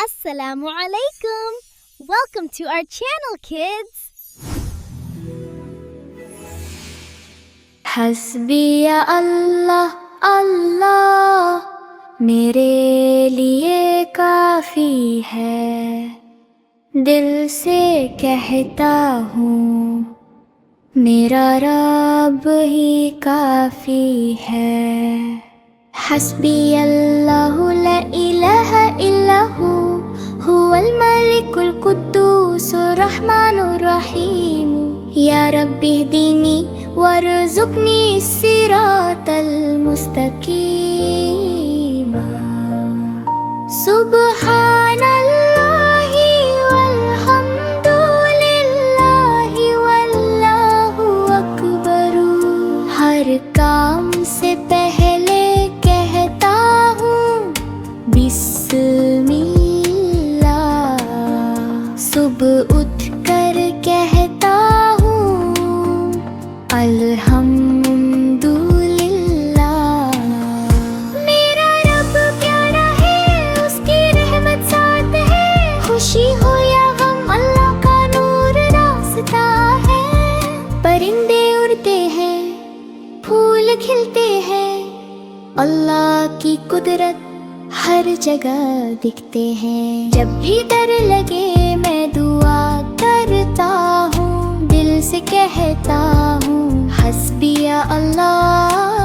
Assalamu alaikum. Welcome to our channel, kids. حسبی اللہ اللہ میرے لیے کافی ہے، دل سے کہتا ہوں میرا رب ہی کافی ہے۔ حسبی اللہ لا الہ الا هو الملک القدوس الرحمن الرحیم، یا رب اہدنی وارزقنی الصراط المستقیم۔ سبحان اللہ والحمد للہ واللہ اکبر، ہر کام سے پہلے کہتا ہوں بسم اللہ، صبح اٹھ کر کہتا ہوں الحمد للہ۔ میرا رب پیارا ہے، اس کی رحمت ساتھ ہے، خوشی ہو یا غم اللہ کا نور راستہ ہے۔ پرندے اڑتے ہیں، پھول کھلتے ہیں، اللہ کی قدرت ہر جگہ دکھتے ہیں۔ جب بھی ڈر لگے میں دعا کرتا ہوں، دل سے کہتا ہوں حسبی اللہ